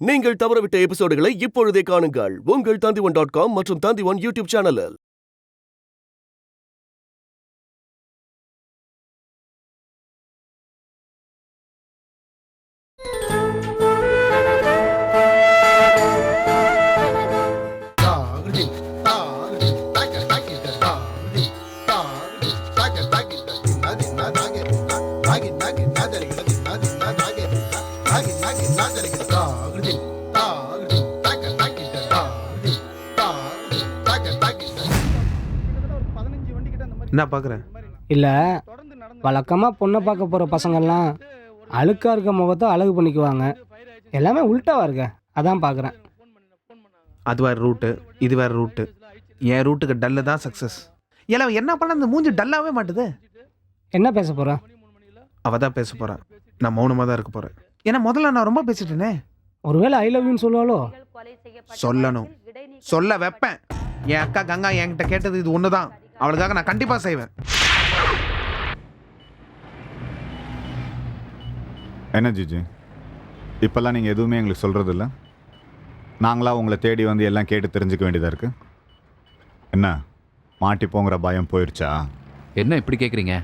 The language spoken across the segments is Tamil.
நீங்கள் தவறவிட்ட எபிசோடுகளை இப்பொழுதே காணுங்கள் உங்கள் Tandivan.com மற்றும் Tandivan யூடியூப் சேனலில். என்ன பார்க்குறேன்? இல்லை, வழக்கமாக பொண்ணை பார்க்க போகிற பசங்கள்லாம் அழுக்காக இருக்க முகத்தை அழகு பண்ணிக்குவாங்க. எல்லாமே உள்டாவாக இருக்க, அதான் பார்க்குறேன். அது வேறு ரூட்டு, இது வேறு ரூட்டு. என் ரூட்டுக்கு டல்லு தான் சக்ஸஸ். எல்லாம் என்ன பண்ண அந்த மூஞ்சி டல்லாகவே மாட்டுது. என்ன பேச போகிற? அவள் தான் பேச போகிறேன், நான் மௌனமாக தான் இருக்க போகிறேன். ஏன்னா முதல்ல நான் ரொம்ப பேசிட்டேனே. ஒருவேளை ஐ லவ் யூன்னு சொல்லுவாளோ? சொல்லணும், சொல்ல வைப்பேன். என் அக்கா கங்கா என்கிட்ட கேட்டது இது ஒன்று தான். அவளுக்காக நான் கண்டிப்பாக செய்வேன். என்ன ஜிஜி, இப்போல்லாம் நீங்கள் எதுவுமே எங்களுக்கு சொல்கிறது இல்லை. நாங்களாக உங்களை தேடி வந்து எல்லாம் கேட்டு தெரிஞ்சுக்க வேண்டியதாக இருக்குது. என்ன மாட்டி போங்கிற பயம் போயிடுச்சா? என்ன இப்படி கேட்குறீங்க?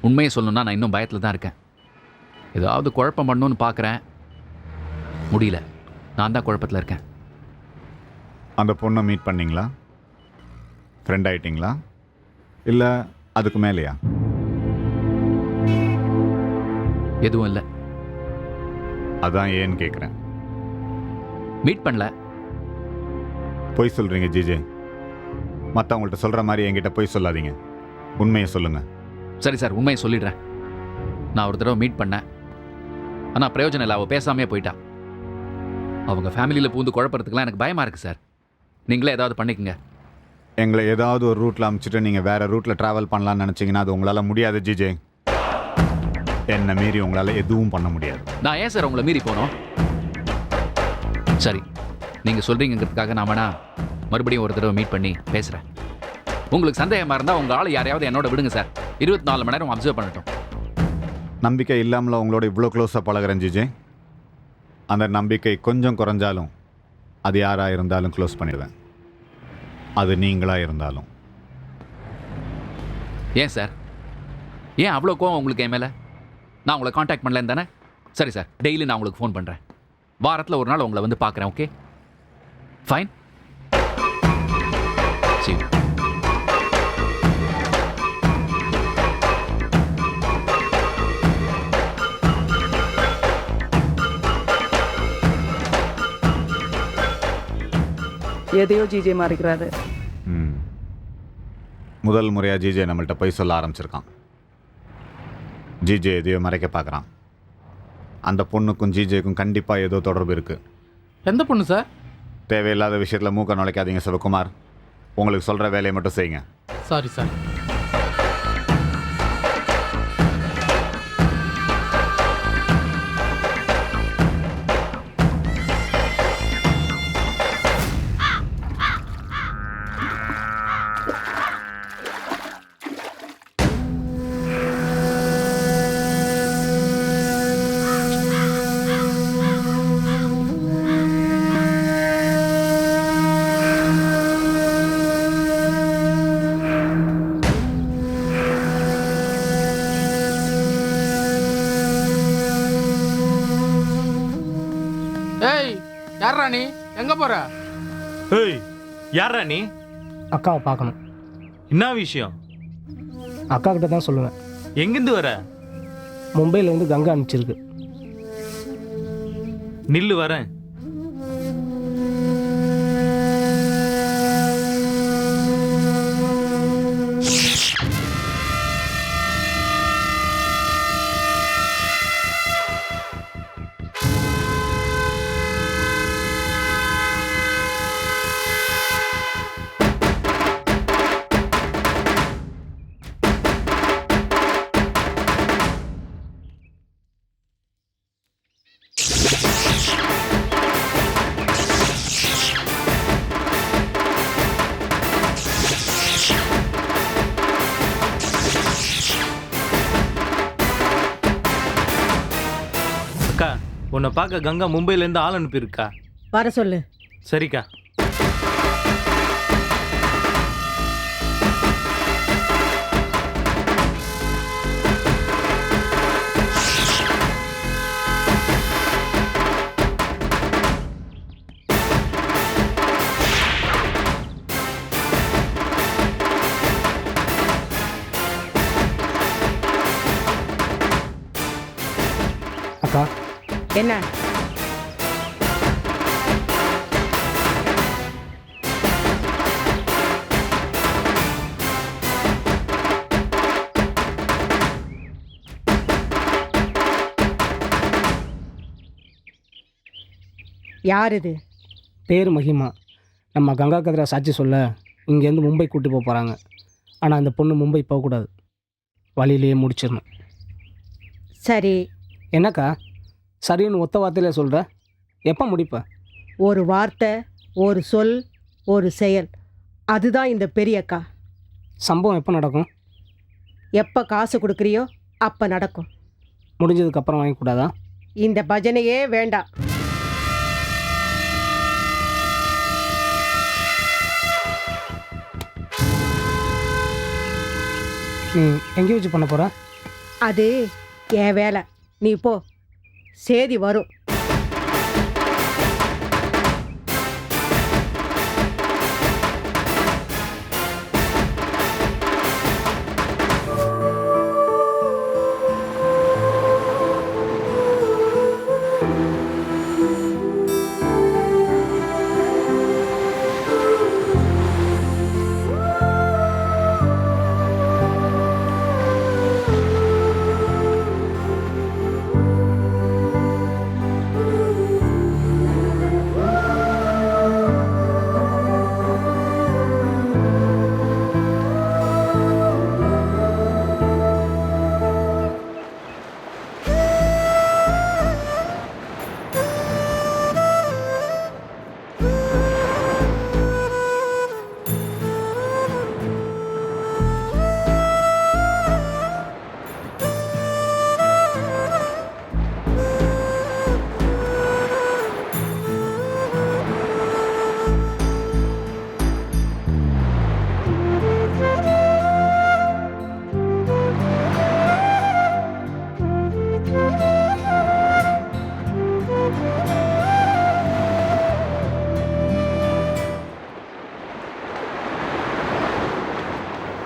உண்மையை சொல்லணும்னா நான் இன்னும் பயத்தில் தான் இருக்கேன். ஏதாவது குழப்பம் பண்ணணும்னு பார்க்குறேன், முடியல. நான் தான் குழப்பத்தில் இருக்கேன். அந்த பொண்ணை மீட் பண்ணிங்களா? ஃப்ரெண்ட் ஆகிட்டிங்களா? இல்லை அதுக்கு மேலேயா? எதுவும் இல்லை. அதான் ஏன்னு கேட்குறேன். மீட் பண்ணல. பொய் சொல்கிறீங்க ஜிஜே. மற்றவங்கள்ட்ட சொல்கிற மாதிரி என்கிட்ட பொய் சொல்லாதீங்க, உண்மையை சொல்லுங்கள். சரி சார், உண்மையை சொல்லிடுறேன். நான் ஒரு தடவை மீட் பண்ணேன், ஆனால் பிரயோஜனம் இல்லை. அவள் பேசாமே போயிட்டா. அவங்க ஃபேமிலியில் பூந்து குழப்பறதுக்குலாம் எனக்கு பயமாக இருக்குது சார். நீங்களே ஏதாவது பண்ணிக்கங்க. எங்களை ஏதாவது ஒரு ரூட்டில் அனுப்பிச்சிட்டு நீங்கள் வேறு ரூட்டில் ட்ராவல் பண்ணலான்னு நினச்சிங்கன்னா அது உங்களால் முடியாது ஜிஜே. என்னை மீறி உங்களால் எதுவும் பண்ண முடியாது. நான் ஏன் சார் உங்களை மீறி போனோம்? சரி, நீங்கள் சொல்கிறீங்கிறதுக்காக நான் வேணா மறுபடியும் ஒரு தடவை மீட் பண்ணி பேசுகிறேன். உங்களுக்கு சந்தேகமாக இருந்தால் உங்கள் ஆள் யாரையாவது என்னோட விடுங்க சார். 24 மணி நேரம் அப்சர்வ் பண்ணட்டும். நம்பிக்கை இல்லாமல் உங்களோட இவ்வளோ க்ளோஸாக பழகிறேன் ஜிஜே. அந்த நம்பிக்கை கொஞ்சம் குறைஞ்சாலும் அது யாராக இருந்தாலும் க்ளோஸ் பண்ணிடுவேன், அது நீங்களாக இருந்தாலும். ஏன் சார், ஏன் அவ்வளோ கோவம் உங்களுக்கு என் மேலே? நான் உங்களை காண்டாக்ட் பண்ணலன்னு தானே? சரி சார், டெய்லி நான் உங்களுக்கு ஃபோன் பண்ணுறேன். வாரத்தில் ஒரு நாள் உங்களை வந்து பார்க்குறேன். Okay, fine. சரி. எதையோ ஜிஜே மறைக்கிறாரு. முதல் முறையாக ஜிஜே நம்மள்கிட்ட போய் சொல்ல ஆரம்பிச்சிருக்கான். ஜிஜே எதையோ மறைக்க பார்க்குறான். அந்த பொண்ணுக்கும் ஜிஜேக்கும் கண்டிப்பாக ஏதோ தொடர்பு இருக்குது. எந்த பொண்ணு சார்? தேவையில்லாத விஷயத்தில் மூக்க நுழைக்காதீங்க சிவகுமார். உங்களுக்கு சொல்கிற வேலையை மட்டும் செய்யுங்க. Sorry sir. ஏய், யாரா நீ? எங்க போற? ஏய், யாரா நீ? அக்காவை பார்க்கணும். என்ன விஷயம்? அக்கா கிட்ட தான் சொல்லுவேன். எங்கேருந்து வர? மும்பையிலேருந்து கங்கா அனுப்பிச்சிருக்கு. நில்லு, வரேன். உன்னை பார்க்க கங்கா மும்பையிலேருந்து ஆள் அனுப்பியிருக்கா. வர சொல்லு. சரிக்கா. அக்கா என்ன? யார் இது? பேர் மகிமா. நம்ம கங்கா கதிரா சாட்சி சொல்ல இங்கேருந்து மும்பை கூட்டி போக போகிறாங்க. ஆனால் அந்த பொண்ணு மும்பை போகக்கூடாது, வழியிலேயே முடிச்சிடணும். சரி, என்னக்கா சரின்னு ஒத்த வார்த்தையில சொல்கிற? எப்போ முடிப்ப? ஒரு வார்த்தை, ஒரு சொல், ஒரு செயல், அதுதான் இந்த பெரியக்கா. சம்பவம் எப்போ நடக்கும்? எப்போ காசு கொடுக்குறியோ அப்போ நடக்கும். முடிஞ்சதுக்கப்புறம் வாங்கிக்கூடாதா? இந்த பஜனையே வேண்டாம். நீ எங்கே வச்சு பண்ண போகிற? அது என் வேலை. நீ போ, சேதி வரும்.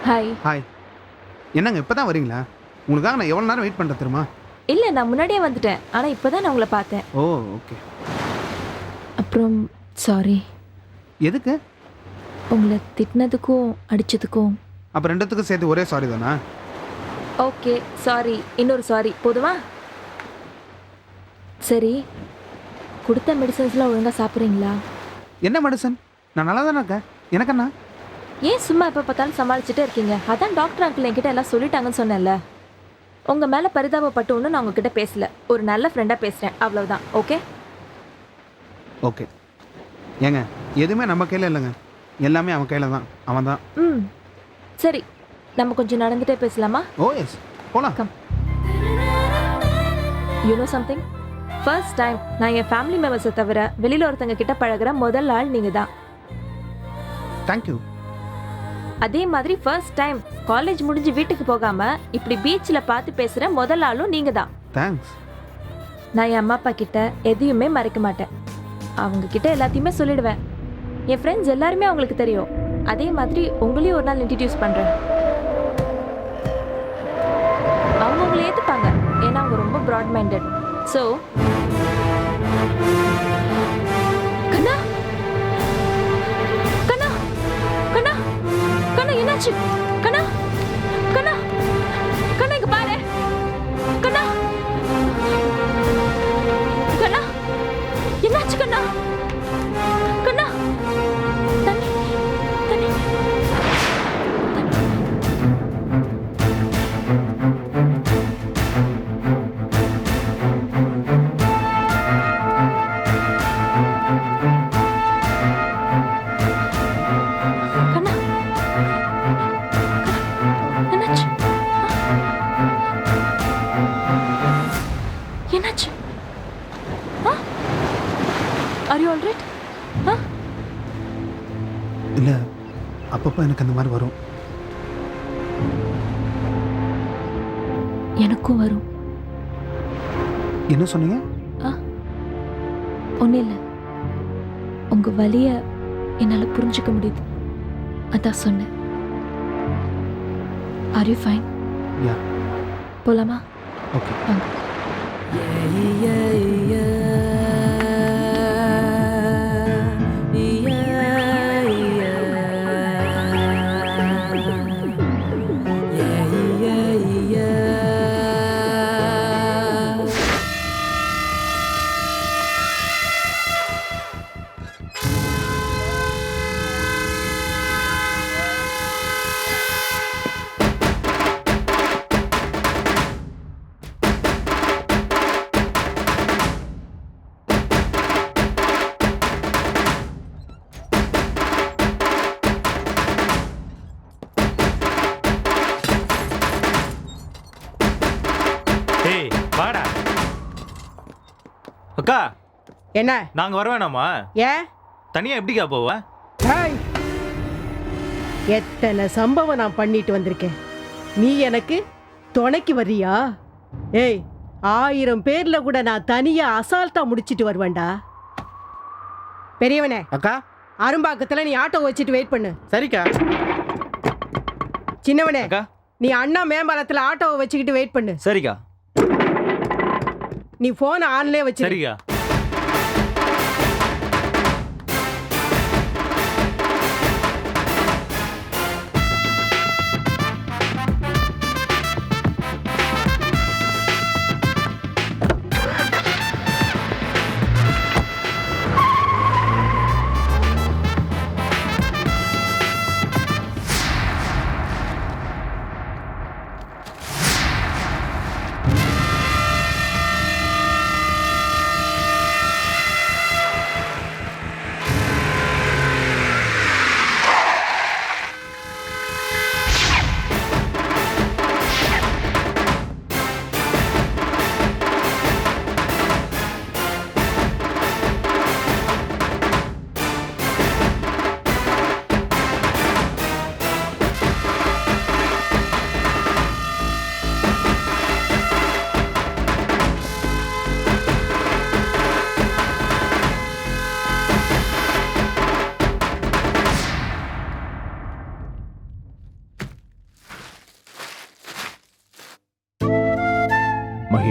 ஹாய். ஹாய். என்னங்க இப்போ தான் வரீங்களா? உங்களுக்காக நான் எவ்வளோ நேரம் வெயிட் பண்ணுறேன் தெரியுமா? இல்லை, நான் முன்னாடியே வந்துட்டேன். ஆனால் இப்போ தான் நான் உங்களை பார்த்தேன். ஓ ஓகே. அப்புறம் சாரி. எதுக்கு? உங்களை திட்டினதுக்கும் அடித்ததுக்கும். அப்போ ரெண்டுத்துக்கும் சேர்த்து ஒரே சாரி தானா? ஓகே சாரி, இன்னொரு சாரி போதுமா? சரி, கொடுத்த மெடிசன்ஸ்லாம் ஒழுங்காக சாப்பிட்றீங்களா? என்ன மெடிசன்? நான் நல்லா தானே இருக்கேன். எனக்கு என்ன? ஏன் சும்மா எப்போ பார்த்தாலும் சமாளிச்சுட்டே இருக்கீங்க? அதான் டாக்டர் அங்கிள் என்கிட்ட எல்லாம் சொல்லிட்டாங்கன்னு சொன்னேன்ல. உங்கள் மேலே பரிதாபப்பட்டு ஒன்றும் நான் உங்ககிட்ட பேசல. ஒரு நல்ல ஃப்ரெண்டாக பேசுகிறேன், அவ்வளவுதான். Okay okay. ஏங்க எதுவுமே நம்ம கையில் இல்லைங்க, எல்லாமே அவன் கையில் தான். அவன் தான். ம் சரி, நம்ம கொஞ்சம் நடந்துகிட்டே பேசலாமா? ஓ எஸ், போலாம். Come. You know something? First time நான் என் ஃபேமிலி மெம்பர்ஸை தவிர வெளியில் ஒருத்தங்க கிட்ட பழகுற முதல் ஆள் நீங்கள் தான். தேங்க்யூ. அதே மாதிரி ஃபர்ஸ்ட் டைம் காலேஜ் முடிஞ்சு வீட்டுக்கு போகாமல் இப்படி பீச்சில் பார்த்து பேசுகிற முதல் ஆளும் நீங்கள் தான். தேங்க்ஸ். நான் என் அம்மா அப்பா கிட்ட எதையுமே மறைக்க மாட்டேன். அவங்க கிட்ட எல்லாத்தையுமே சொல்லிடுவேன். என் ஃப்ரெண்ட்ஸ் எல்லாருமே அவங்களுக்கு தெரியும். அதே மாதிரி உங்களையும் ஒரு நாள் இன்ட்ரடியூஸ் பண்ணுறேன். அவங்க உங்களை ஏற்றுப்பாங்க, ஏன்னா அவங்க ரொம்ப ப்ராட் மைண்டட். ஸோ கண்ணா கண்ணா கண்ணா கண்ணா, என்னாச்சு? கண்ணா கண்ணா கண்ணா, இங்க பாரு. கண்ணா கண்ணா, என்னாச்சு கண்ணா? கண்ணா, தண்ணி தண்ணி. கண்ணா, என்னாச்சு? என்னாச்சு? Are you alright? இல்லை, அப்பப்போ எனக்கு அந்த மாதிரி வரும். எனக்கும் வரும். என்ன சொன்னீங்க? ஒன்றும் இல்லை, உங்கள் வலியை என்னால் புரிஞ்சுக்க முடியுது, அதான் சொன்னேன். Are you fine? யா. போலாமா? ஓகே. ஏய் வாடா. அக்கா, என்ன? நாங்க வர வேணாமா? ஏன்? தனியா எப்படிக்கா போவ? ஹாய், எத்தனை சம்பவம் நான் பண்ணிட்டு வந்திருக்கேன், நீ எனக்கு துணைக்கு வர்றியா? ஏய், 1000 பேர்ல கூட நான் தனியா அசால்ட்டா முடிச்சிட்டு வருவேன்டா. பெரியவனே, அக்கா. அரும்பாக்கத்துல நீ ஆட்டோ வச்சுட்டு வெயிட் பண்ணு. சரிக்கா. சின்னவனே, அக்கா. நீ அண்ணா மேம்பாலத்துல ஆட்டோவை வச்சுக்கிட்டு வெயிட் பண்ணு. சரிக்கா. நீ போன் ஆன்லயே வச்சு. சரிக்கா. மஹி,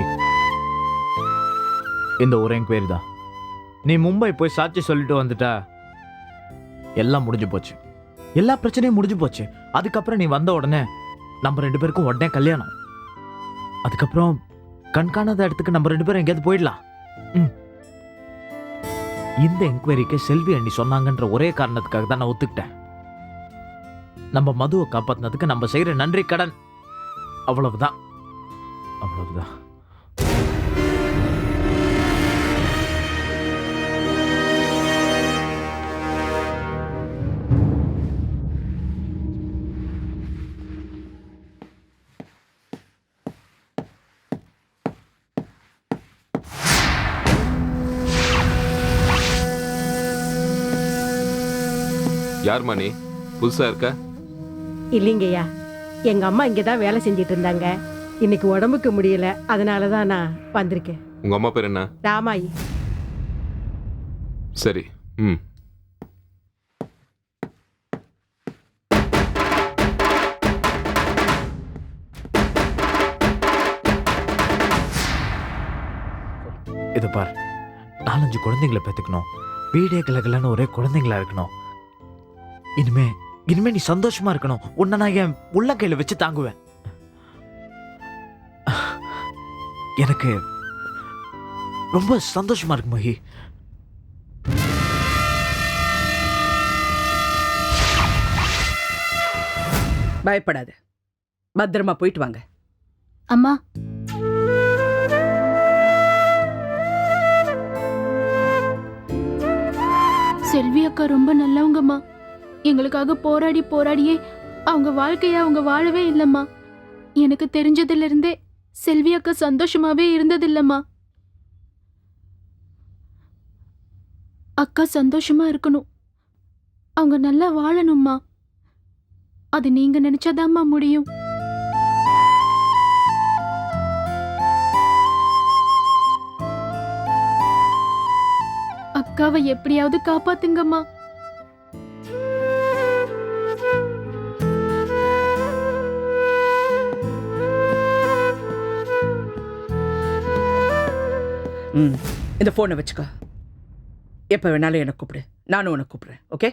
இந்த ஒரு என்கொயரி தான். நீ மும்பை போய் சாட்சி சொல்லிட்டு வந்துட்டா எல்லாம் முடிஞ்சு போச்சு, எல்லா பிரச்சனையும் முடிஞ்சு போச்சு. அதுக்கப்புறம் நீ வந்த உடனே நம்ம 2 பேருக்கும் உடனே கல்யாணம். அதுக்கப்புறம் கண்காணாத இடத்துக்கு நம்ம 2 பேரும் எங்கேயாவது போயிடலாம். இந்த என்கொயரிக்கு செல்வி அண்ணி சொன்னாங்கன்ற ஒரே காரணத்துக்காக தான் நான் ஒத்துக்கிட்டேன். நம்ம மதுவை காப்பாத்தினதுக்கு நம்ம செய்யற நன்றி கடன். அவ்வளவுதான், அவ்வளவுதான். யார் மணி? புதுசா இருக்க? இல்லைங்கய்யா, எங்க அம்மா இங்கதான் வேலை செஞ்சிட்டு இருந்தாங்க. இன்னைக்கு உடம்புக்கு முடியல, அதனாலதான் நான் வந்திருக்கேன். உங்க அம்மா பேர் என்ன? ராமாயி. சரி. இது பார், 4-5 குழந்தைங்களை பெற்றுக்கணும், வீடே கலகலன்னு ஒரே குழந்தைங்களா இருக்கணும். இனிமே நீ சந்தோஷமா இருக்கணும். உன்னை நான் என் உள்ளங்கையில வச்சு தாங்குவேன். எனக்கு ரொம்ப சந்தோஷமா இருக்கு மஹி. பயப்படாத, பத்திரமா போயிட்டு வாங்க. அம்மா, செல்வி அக்கா ரொம்ப நல்லவங்கம்மா. எங்களுக்காக போராடி போராடியே அவங்க வாழ்க்கைய அவங்க வாழவே இல்லம்மா. எனக்கு தெரிஞ்சதுல இருந்தே செல்வி அக்கா சந்தோஷமாவே இருந்ததில்லம்மா. அக்கா சந்தோஷமா இருக்கணும், அவங்க நல்லா வாழணும்மா. அது நீங்க நினைச்சாதாம்மா முடியும். அக்காவை எப்படியாவது காப்பாத்துங்கம்மா. இந்த போனை வச்சுக்கோ. எப்ப வேணாலும் எனக்கு கூப்பிடு, நானும் உனக்கு கூப்பிடுறேன். ஓகே?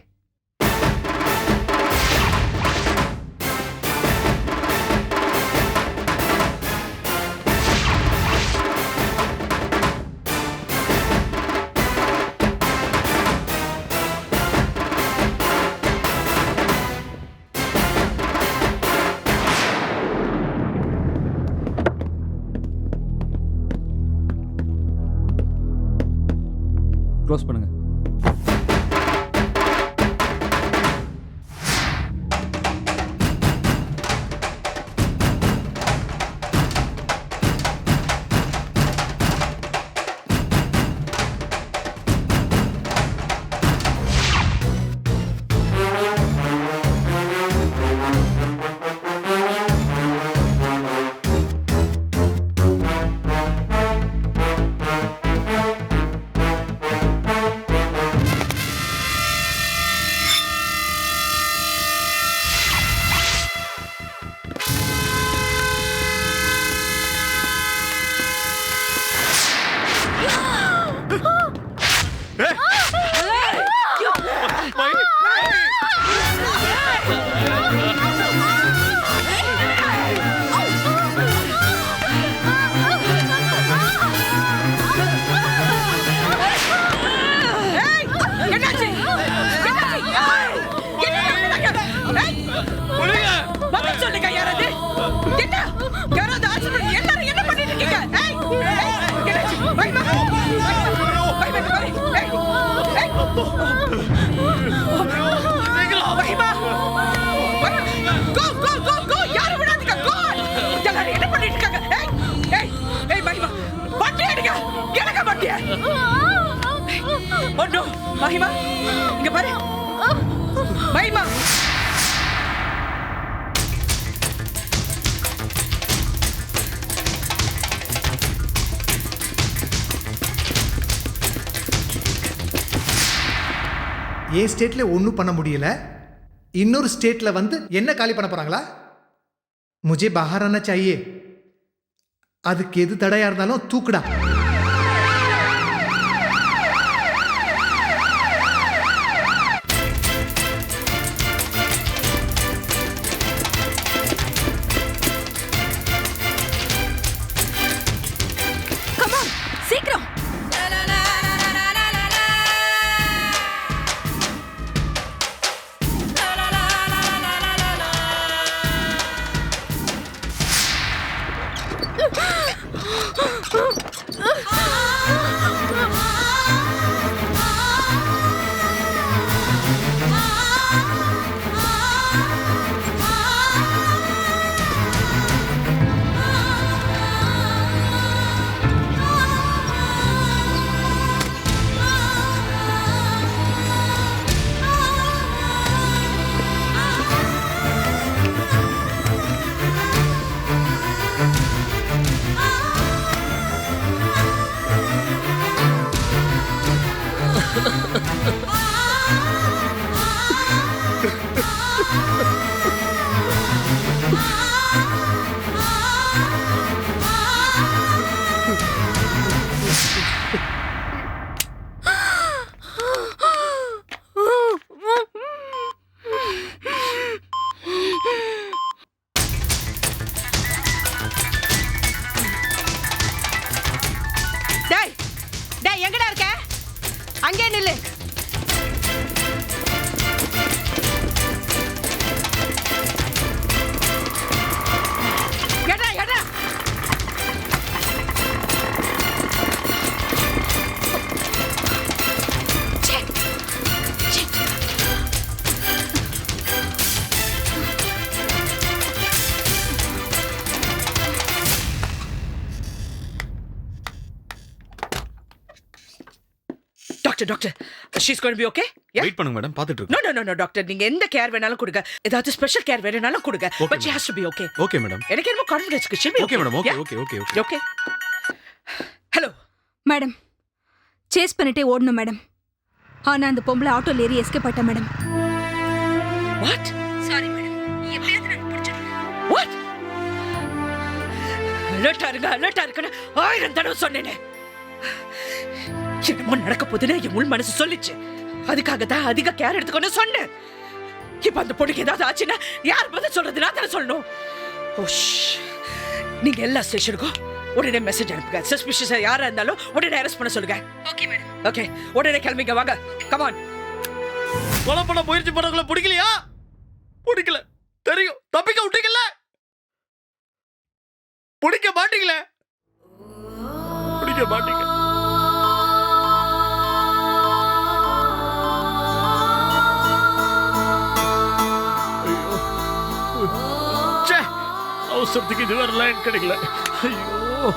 க்ளோஸ் பண்ணுங்க. மகிமா, இங்க பாரு. மகிமா, ஏன் ஸ்டேட்ல ஒன்றும் பண்ண முடியல, இன்னொரு ஸ்டேட்ல வந்து என்ன காலி பண்ண போறாங்களா? முझे बाहर आना चाहिए. அதுக்கு எது தடையா இருந்தாலும் தூக்குடா. சீக்கிரம். எங்கடா இருக்க? அங்கே நில்லு. எடா எடா. Doctor she's going to be okay wait பண்ணுங்க மேடம் பார்த்துட்டு இருக்கோம். நோ டாக்டர் நீங்க எந்த கேர் வேணாலும் கொடுங்க ஏதாவது ஸ்பெஷல் கேர் வேணும்னாலும் கொடுங்க but she has to be okay. Okay madam. எனக்கு என்னமோ கான்ஃபிடன்ஸ் இருக்கு. She'll be okay madam. Okay. Hello madam chase பண்ணிட்டே ஓடணும் மேடம். ஆனா அந்த பொம்பளை ஆட்டோல ஏறி எஸ்கேப் ஆயிட்டா மேடம். வாட்? Sorry madam. எப்படியாவது நான் பிடிச்சிடுறேன். வாட்? அலர்ட்டா இருக்குன்னு 1000 தடவை சொன்னேனே. என்னமோ நடக்க போதுன்னு என் உள் மனசு சொல்லிச்சு. அதுக்காக தான் அதிக கேர் எடுத்துக்கணும்னு சொன்னேன். இப்ப அந்த பொண்ணுக்கு ஏதாவது ஆச்சுன்னா யார் பதில் சொல்றது? நான் தானே சொல்லணும். ஓஷ், நீங்க எல்லா ஸ்டேஷனுக்கும் உடனே மெசேஜ் அனுப்புங்க. சஸ்பிஷியஸா யாரா இருந்தாலும் உடனே அரெஸ்ட் பண்ண சொல்லுங்க. Okay madam. ஓகே, உடனே கிளம்பிங்க. வாங்க, கம் ஆன். கொலை பண்ண முயற்சி பண்ணவங்கள பிடிக்கலையா? பிடிக்கல தெரியும். தப்பிக்க விட்டீங்கல்ல, பிடிக்க மாட்டீங்களே. பிடிக்க மாட்டீங்க. அவசரத்துக்கு இது வேற லைன் கிடைக்கல. ஐயோ,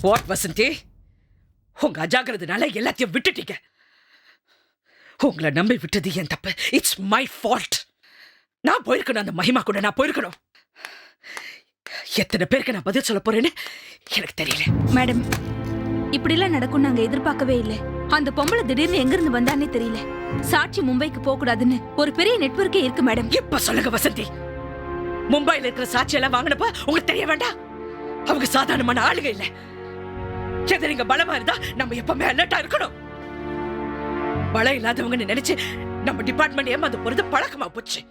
வாட் வசந்தி, உங்க அஜாகிரதனால எல்லாத்தையும் விட்டுட்டீங்க. உங்களை நம்பி விட்டது என் தப்பு. It's my fault. நான் போயிருக்கணும், அந்த மகிமா கூட நான் போயிருக்கணும். எத்தனை பேருக்கு நான் பதில் சொல்ல போறேன்னு எனக்கு தெரியல. மேடம் இப்படிலாம் நடக்கும் நாங்க எதிர்பார்க்கவே இல்லை. அந்த பொம்பளை திடீர்னு எங்க இருந்து வந்தானே தெரியல. சாட்சி மும்பைக்கு போக கூடாதுன்னு ஒரு பெரிய நெட்வொர்க்கே இருக்கு மேடம். இப்ப சொல்லுங்க வசந்தி, மும்பைல இருக்கிற சாட்சி எல்லாம் வாங்கினப்ப உங்களுக்கு தெரிய வேண்டாம்? அவங்க சாதாரணமான ஆளுங்க இல்ல. எது நீங்க பலமா இருந்தா நம்ம எப்பவுமே அலர்ட்டா இருக்கணும். பலம் இல்லாதவங்கன்னு நினைச்சு நம்ம டிபார்ட்மெண்ட் ஏமாந்து போறது பழக்கமா போச்சு.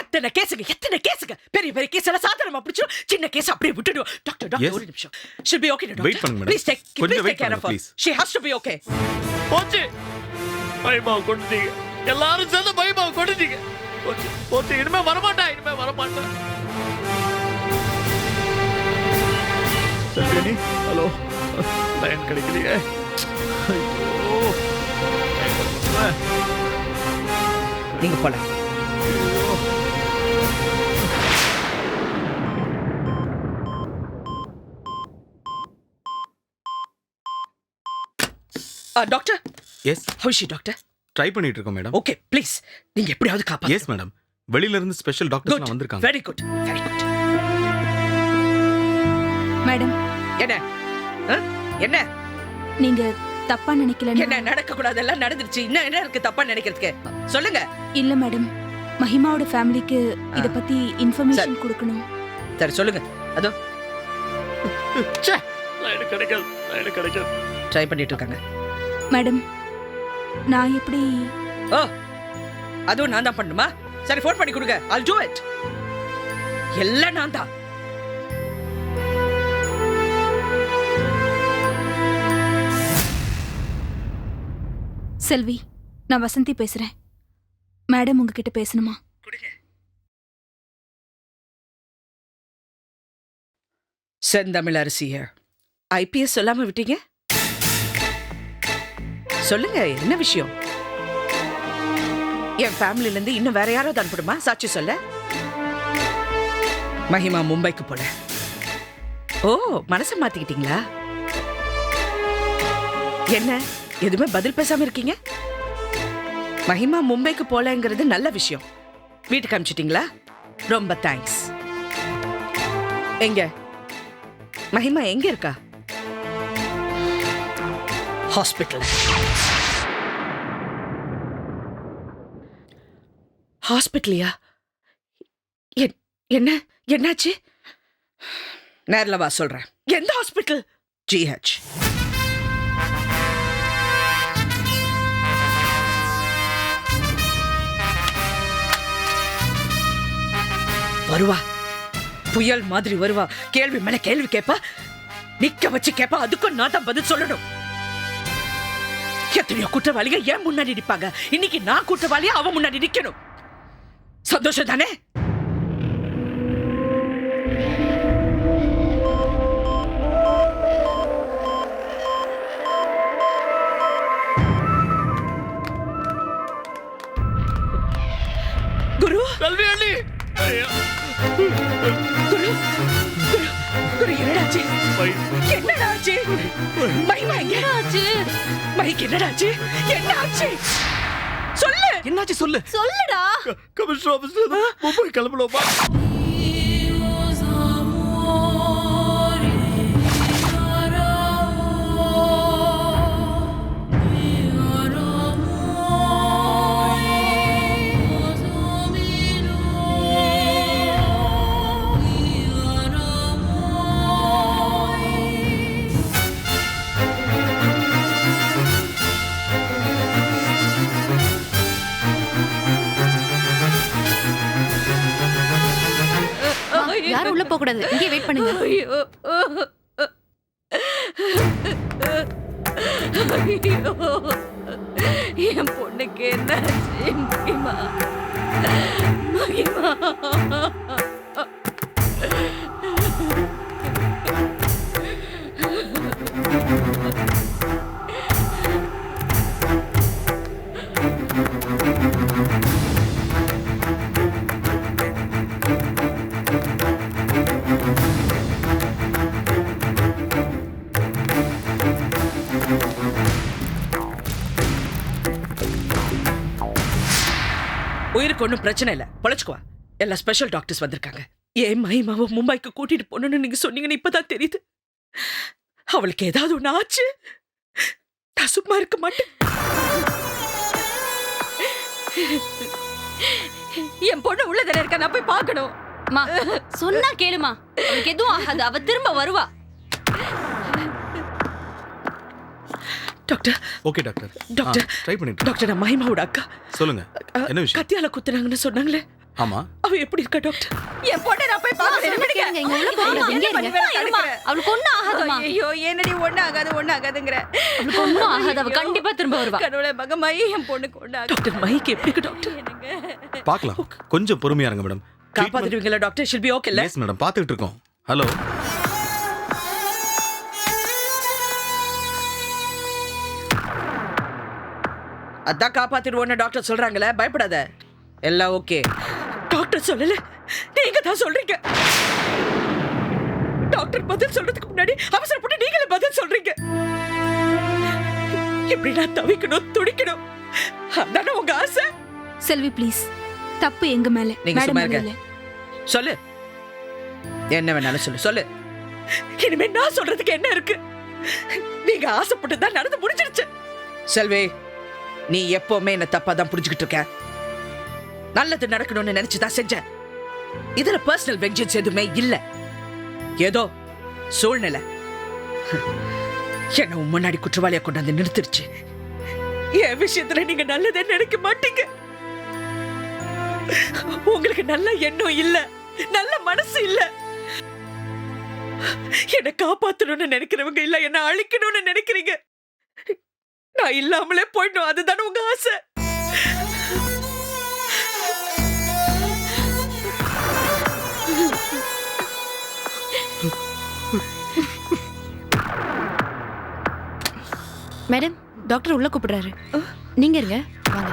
எத்தனை கேஸுங்க பெரிய கேஸ் எல்லாம் சாதாரணமா பிடிச்சிடும். சின்ன கேஸ் அப்படியே விட்டுடும். டாக்டர் ஒரு நிமிஷம். She'll be okay doctor. Wait பண்ணுங்க madam. Please take care of her. She has to be okay. போச்சு, பயமா கொண்டுட்டீங்க. எல்லாரும் சேர்ந்து பயமா கொண்டுட்டீங்க. போச்சு. இனிமே வரமாட்டா. சரி, ஹலோ, லைன் கிடைக்கலையே. ஐயோ, நீங்க போலாம். Doctor. Yes. How is she doctor? Try பண்ணிட்டு இருக்கோம் மேடம். ஓகே ப்ளீஸ் நீங்க எப்படியாவது காப்பாத்துங்க. Yes madam. வெளியில இருந்து ஸ்பெஷல் டாக்டர்ஸ் வந்திருக்காங்க. Very good. மேடம் என்ன நீங்க தப்பா நினைக்கல. என்ன நடக்க கூடாதெல்லாம் நடந்துருச்சு. என்ன இருக்கு தப்பா நினைக்கிறதுக்கு? சொல்லுங்க. இல்ல மேடம், மஹிமாவோட ஃபேமிலிக்கு இத பத்தி இன்ஃபர்மேஷன் கொடுக்கணும். சரி சொல்லுங்க. அதோ லைன் கிடைக்காது. ட்ரை பண்ணிட்டு இருக்காங்க. மேடம் நான் எப்படி? ஓ, அதுவும் நான் தான் பண்ணுமா? சரி ஃபோன் பண்ணி கொடுங்க. I'll do it. எல்லாம் நான் தான். செல்வி, நான் வசந்தி பேசுறேன். மேடம் உங்ககிட்ட பேசணுமா? செந்தமிழ் அரசி ஐபிஎஸ் சொல்லாம விட்டீங்க. சொல்லுங்க, என்ன விஷயம்? என் ஃபேமிலில இருந்து இன்னும் வேற யாராவது அனுப்பிடுமா சாட்சி சொல்ல? மஹிமா மும்பைக்கு போல. ஓ, மனசை மாத்திக்கிட்டீங்களா? என்ன எதுவுமே பதில் பேசாம இருக்கீங்க? மஹிமா மும்பைக்கு போலங்கிறது நல்ல விஷயம். வீட்டுக்கு அனுப்பிச்சிட்டீங்களா? ரொம்ப தேங்க்ஸ். எங்க மஹிமா எங்க இருக்கா? ஹாஸ்பிட்டல். ஹாஸ்பிட்டலியா? என்னாச்சு? நேர்ல வா சொல்றேன். எந்த ஹாஸ்பிட்டல்? ஜிஹெச். வருவா, புயல் மாதிரி வருவா. கேள்வி மேல கேள்வி கேப்பா, நிக்க வச்சு கேப்பா. அதுக்கும் நான் தான் பதில் சொல்லணும். எத்தனையோ குற்றவாளிக ஏன் முன்னாடி நிப்பாங்க. இன்னைக்கு நான் குற்றவாளியா அவன் முன்னாடி நிக்கணும். சந்தோஷம் தானே? குரு, கல்வி அண்ணி. என்னடா ஆச்சு? மகிமா எங்க ஆச்சு? மைக்கு என்னடா ஆச்சு? என்ன ஆச்சு? சொல்லு. என்னாச்சு சொல்லு. சொல்லுடா. கமிஷனர் ஆபீஸ்ல மும்பை கிளம்பணுமா? யாரும் உள்ள போக கூடாது. இங்கே வெயிட் பண்ணுங்க. என் பொண்ணுக்கு என்னாச்சு? மகிமா, மகிமா. உயிருக்கு ஒன்றும் பிரச்சனை இல்லை, பொழைச்சுக்குவா. எல்லா ஸ்பெஷல் டாக்டர்ஸ் வந்திருக்காங்க. ஏன் மகிமாவை மும்பைக்கு கூட்டிட்டு போகணும்னு நீங்க சொன்னீங்கன்னு இப்பதான் தெரியுது. அவளுக்கு ஏதாவது ஒண்ணு ஆச்சு, நான் சும்மா இருக்க மாட்டேன். என் பொண்ணு உள்ளதான இருக்கா, நான் போய் பார்க்கணும். சொன்னா கேளுமா, அவளுக்கு எதுவும் ஆகாது. அவ திரும்ப வருவா. Doctor. Okay doctor. Doctor try பண்ணிட்டு. டாக்டர், நான் மகிமாவோட அக்கா. சொல்லுங்க, என்ன விஷயம்? கத்தியால குத்துனாங்கன்னு சொன்னாங்களே, ஆமா. அவ எப்படி இருக்கா டாக்டர்? என் பொண்ணை நான் போய் பார்க்கறேன். இங்க உள்ள போக கூடாது. இங்கே இருங்க. அவளுக்கு ஒண்ணும் ஆகாதுமா. ஐயோ, என்னடி ஒண்ணு ஆகாதுங்கற. அவளுக்கு ஒண்ணும் ஆகாது. அவ கண்டிப்பா திரும்ப வருவா. கடவுளே, மகமாயி என் பொண்ணுக்கு ஒண்ணு ஆகாது. டாக்டர், மைக்கு எப்படி இருக்கு டாக்டர்? பார்க்கலாம், கொஞ்சம் பொறுமையா இருங்க மேடம். காப்பாத்திடுவீங்களா doctor? She'll be okay. Yes madam, பார்த்துட்டு இருக்கோம். ஹலோ. அதான் காப்பாத்திடுவோன்னு டாக்டர் சொல்றாங்களே, பயப்படாத, எல்லாம் ஓகே. டாக்டர் சொல்லல, நீங்க தான் சொல்றீங்க. டாக்டர் பதில் சொல்றதுக்கு முன்னாடி அவசரப்பட்டு நீங்களே பதில் சொல்றீங்க. இப்படி நான் தவிக்கணும், துடிக்கணும், அதானே உங்க ஆசை? செல்வி ப்ளீஸ், தப்பு எங்க மேல. நீங்க சும்மா இருங்க. சொல்லு, என்ன வேணாலும் சொல்லு. சொல்லு, இனிமே நான் சொல்றதுக்கு என்ன இருக்கு? நீங்க ஆசைப்பட்டு தான் நடந்து முடிஞ்சிருச்சு. செல்வி, நீ எப்பவுமே என்ன தப்பா தான் புரிஞ்சுக்கிட்டு இருக்க. நல்லது நடக்கணும்னு நினைச்சுதான் செஞ்சேன். இதுல பர்சனல் வெஞ்சன்ஸ் எதுவுமே இல்ல. ஏதோ சூழ்நிலை என்ன முன்னாடி குற்றவாளியா கொண்டாந்து நிறுத்திருச்சு. என் விஷயத்துல நீங்க நல்லதே நினைக்க மாட்டீங்க. உங்களுக்கு நல்ல எண்ணம் இல்ல, நல்ல மனசு இல்ல. என்ன காப்பாத்தணும்னு நினைக்கிறவங்க இல்ல, என்ன அழிக்கணும்னு நினைக்கிறீங்க. நான் இல்லாமலே போயிடும், அதுதானே உங்க ஆசை. மேடம், டாக்டர் உள்ள கூப்பிடுறாரு. நீங்க இருங்க, வாங்க.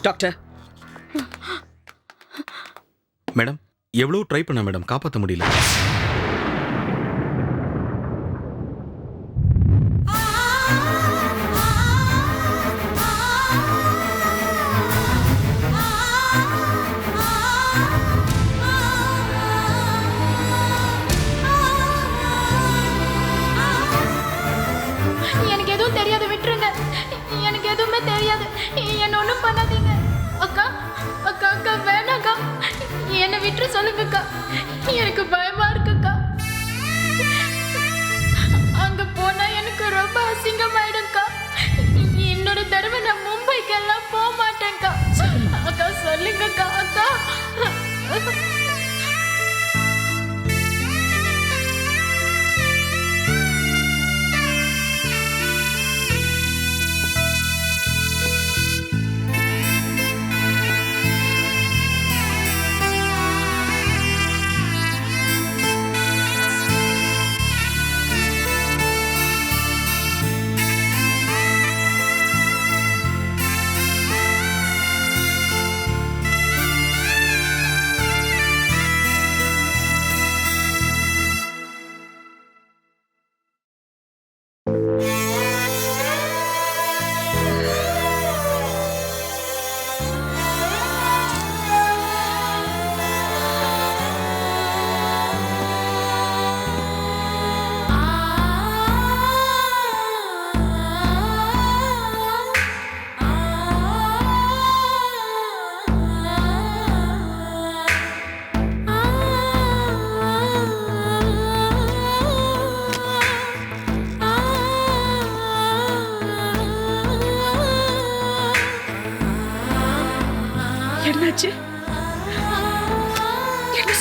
டாக்டர். மேடம், எவ்வளவு ட்ரை பண்ண மேடம், காப்பாற்ற முடியல. எனக்கு எதுவும் தெரியாது, விட்டுருங்க. எனக்கு எதுவுமே தெரியாது. என்ன ஒண்ணும் பண்ணாதீங்க. அக்கா அக்கா அக்கா, வேணாக்கா, என்னை விட்டுரு சொல்லுங்கக்கா. எனக்கு பயமா இருக்குக்கா. அங்க போனா எனக்கு ரொம்ப அசிங்கமாயிடும்க்கா. இன்னொரு தடவை நான் மும்பைக்கு எல்லாம் போக மாட்டேன்க்கா. அக்கா சொல்லுங்கக்கா. அக்கா.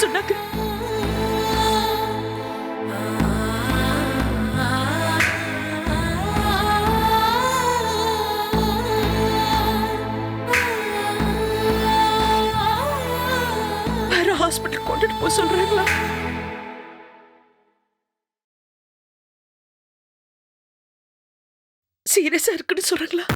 சொன்னாங்க. வேற ஹாஸ்பிட்டல் கொண்டுட்டு போக சொல்றாங்களா? சீரியஸா இருக்குன்னு சொல்றாங்களா?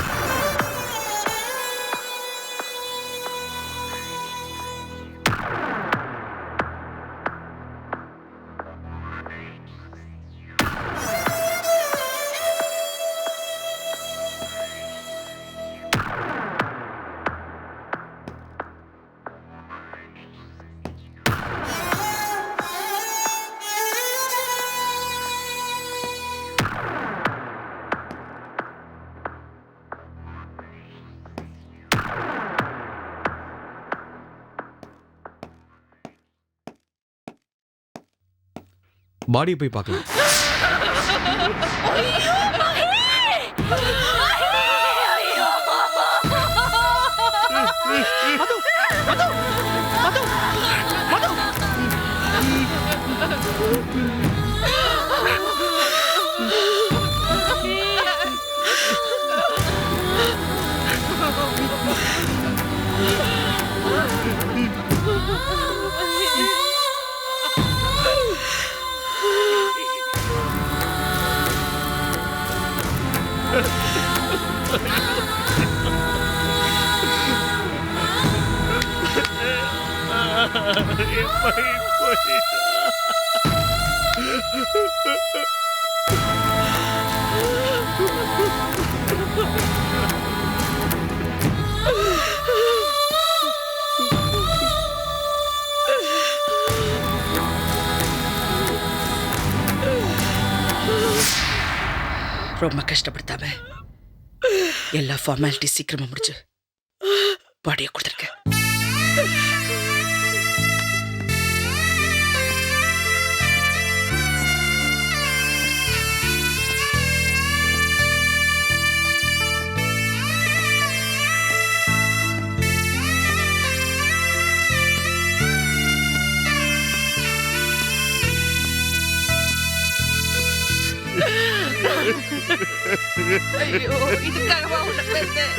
பாடியை போய் பார்க்கலாம். ரொம்ப கஷ்டப்படுத்தாம எல்லா ஃபார்மாலிட்டி சீக்கிரமா முடிச்சு பாடியை கொடுத்துருக்கேன். ஐயோ, இதுக்காகவா உன்னை பெத்தேன்?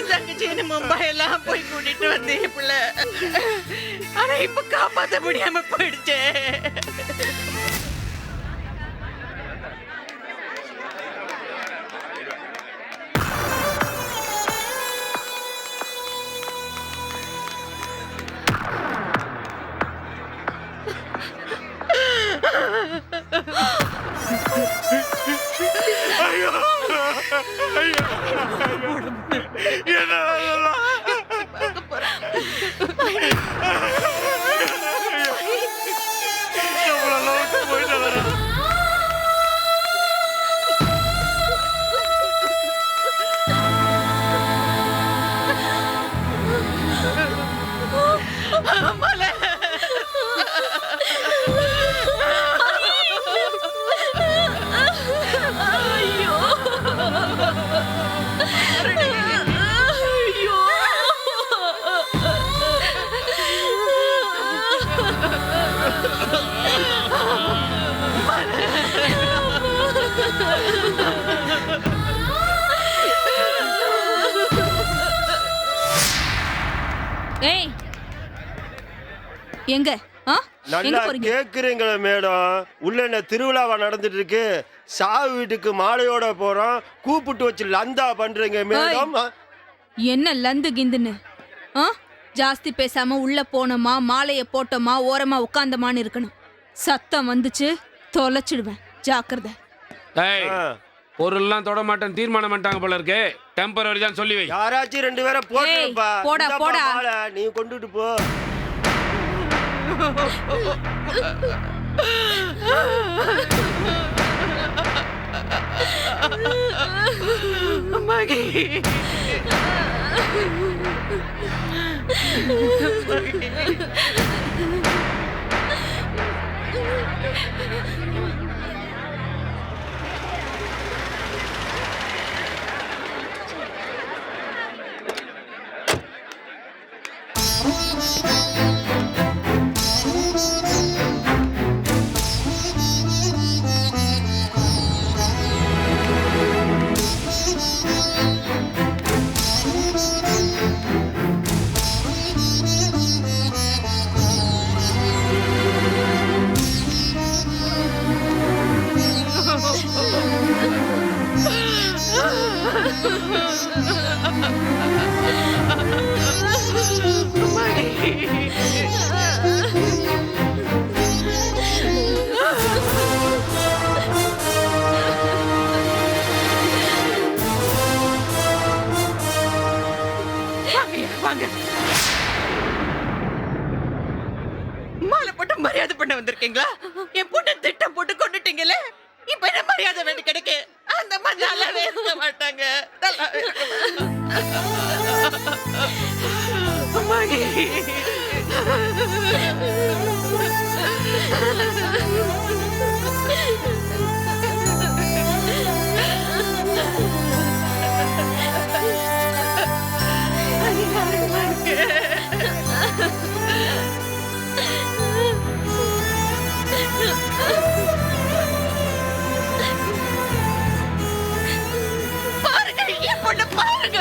தங்கச்சின்னு மும்பை எல்லாம் போய் கூட்டிட்டு வந்தேன் பிள்ளை. ஆனா இப்ப காப்பாத்த முடியாம போயிடுச்சே. ஏய், எங்க நல்லா கேக்குறீங்களா மேடம்? உள்ள என்ன திருவிழாவா நடந்துட்டு இருக்கு? சாவு வீட்டுக்கு மாலையோட போறோம், கூப்பிட்டு வச்சு லந்தா பண்றீங்க மேடம். என்ன லந்து கிந்துன்னு? ஜாஸ்தி பேசாம உள்ள போனோமா, மாலைய போட்டோமா, ஓரமா உட்காந்தமான்னு இருக்கணும். சத்தம் வந்துச்சு தொலைச்சிடுவேன், ஜாக்கிரதை. பொருள்லாம் தொட மாட்டேன் தீர்மானம் பண்ணிட்டாங்க போல இருக்கு. டெம்பரரி தான் சொல்லி வை. யாராச்சும் 2 பேரை போடுப்பா. போடா போடா, நீ கொண்டுட்டு போ. வாங்க. மாலை போட்டு மரியாதை பண்ண வந்திருக்கீங்களா? என் பொண்ணு திட்டம் போட்டு கொண்டுட்டீங்களே, இப்ப என்ன மரியாதை வேண்டி கிடைக்கு? அந்த மாதிரி நல்லாவே இருக்க மாட்டாங்க. நல்லாவே இருக்க மாட்டாங்க. பாருங்க, என் பொண்ணு பாருங்க.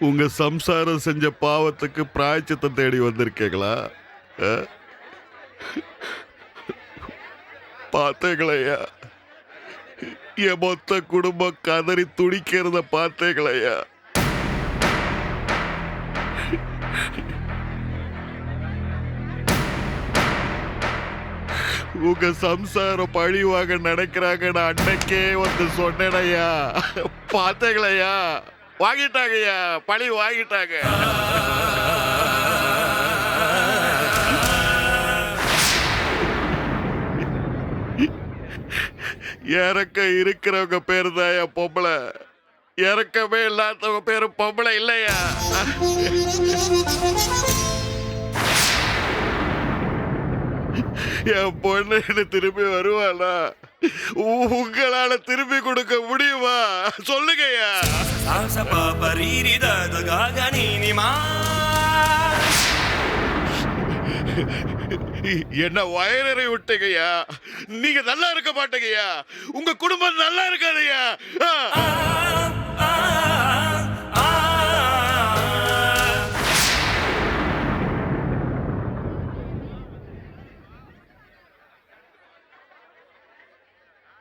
உங்க சம்சாரம் செஞ்ச பாவத்துக்கு பிராயச்சித்தம் தேடி வந்திருக்கீங்களா? பார்த்தீங்களையா, என் மொத்த குடும்பம் கதறி துடிக்கிறத பார்த்தீங்களையா? உங்க சம்சாரம் பழிவாங்க நினைக்கிறாங்கன்னு அன்னைக்கே வந்து சொன்னேனையா. பார்த்தீங்களையா, வாங்கிட்டாங்கய்யா, பழி வாங்கிட்டாங்க. இறக்க இருக்கிறவங்க பேரு தான் என் பொம்பளை, இறக்கமே இல்லாதவங்க பேரு பொம்பளை இல்லையா? என் பொண்ணு திரும்பி வருவாளா? உங்களால திரும்பி கொடுக்க முடியுமா? சொல்லுங்கய்யா. என்ன வயரறை விட்டீங்கய்யா. நீங்க நல்லா இருக்க மாட்டீங்கய்யா, உங்க குடும்பம் நல்லா இருக்காதுய்யா.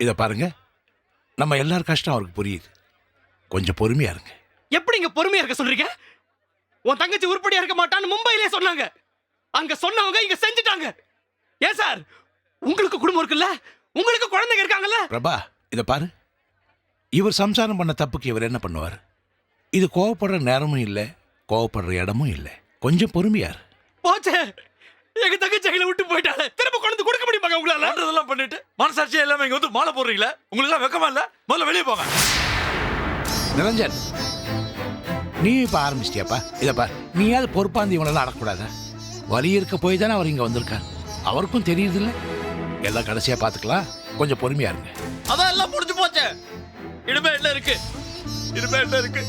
இதை பாருங்க, நம்ம எல்லார் கஷ்டம் அவருக்கு புரியுது. கொஞ்சம் பொறுமையா இருங்க. எப்படிங்க பொறுமையா இருக்க சொல்றீங்க? உன் தங்கச்சி உருப்படியா இருக்க மாட்டான்னு மும்பையிலே சொன்னாங்க. அங்க சொன்னவங்க இங்க செஞ்சுட்டாங்க. ஏன் சார், உங்களுக்கு குடும்பம் இருக்குல்ல, உங்களுக்கு குழந்தைங்க இருக்காங்கல்ல? பிரபா, இதை பாரு, இவர் சம்சாரம் பண்ண தப்புக்கு இவர் என்ன பண்ணுவார்? இது கோவப்படுற நேரமும் இல்லை, கோவப்படுற இடமும் இல்லை. கொஞ்சம் பொறுமையார். போச்சே, எங்க தங்கச்சி கையில விட்டு போயிட்டாங்க. திரும்ப கொண்டு கொடுக்க முடியுமாங்க உங்களால? இதெல்லாம் பண்ணிட்டு மனசாட்சியே இல்லாம இங்க வந்து மாலை போடுறீங்களா? உங்களுக்கு எல்லாம் வெக்கமா இல்ல? முதல்ல வெளியே போங்க. நிரஞ்சன், நீ இப்ப ஆரம்பிச்சிட்டியாப்பா? இதை பார், நீயாவது பொறுப்பாந்து இவங்களெல்லாம் அடக்கூடாதா? வலி இருக்க போய் தானே அவர் இங்க வந்திருக்கார். அவருக்கும் தெரியுது இல்ல? எல்லாம் கடைசியா பாத்துக்கலாம். கொஞ்சம் பொறுமையா இருங்க. அதான் எல்லாம் முடிஞ்சு போச்சே. இனிமே என்ன இருக்கு? இனிமே என்ன இருக்கு?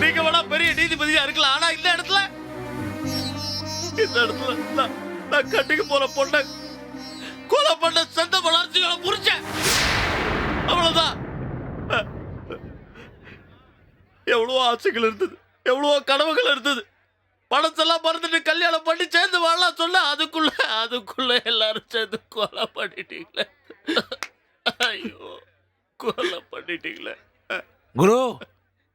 நீங்க வேணா பெரிய நீதிபதியா இருக்கலாம், ஆனா இந்த இடத்துல நான் கட்டிக்கு போற பொண்ண கொலை பண்ண செந்த வளர்ச்சிகளை புரிச்சேன். அவ்வளவுதான். எவ்வளவோ ஆசைகள் இருந்தது, எவ்வளவோ கனவுகள் இருந்தது. பணத்தெல்லாம் மறந்துட்டு கல்யாணம் பண்ணி சேர்ந்து வாழலாம் சொல்ல, அதுக்குள்ள எல்லாரும் சேர்ந்து கொலை பண்ணிட்டீங்களே. ஐயோ, கொலை பண்ணிட்டீங்களே. குரு,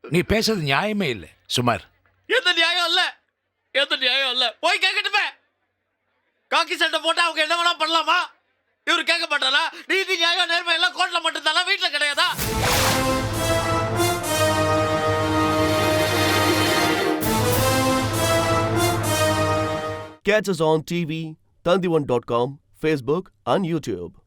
நீ பேசுறது நியாயமே இல்லை. சுமார், எந்த நியாயம் இல்ல? எந்த நியாயம் இல்ல. போய் கேட்கட்டுமே. காக்கி சட்டை போட்டா அவங்க என்ன வேணா பண்ணலாமா? இவரு கேட்க மாட்டாரா? நீதி நியாயம் நேர்மை எல்லாம் கோர்ட்ல மட்டும் தானா, வீட்டுல கிடையாதா? Catch us on TV, Tandivan.com, Facebook and YouTube.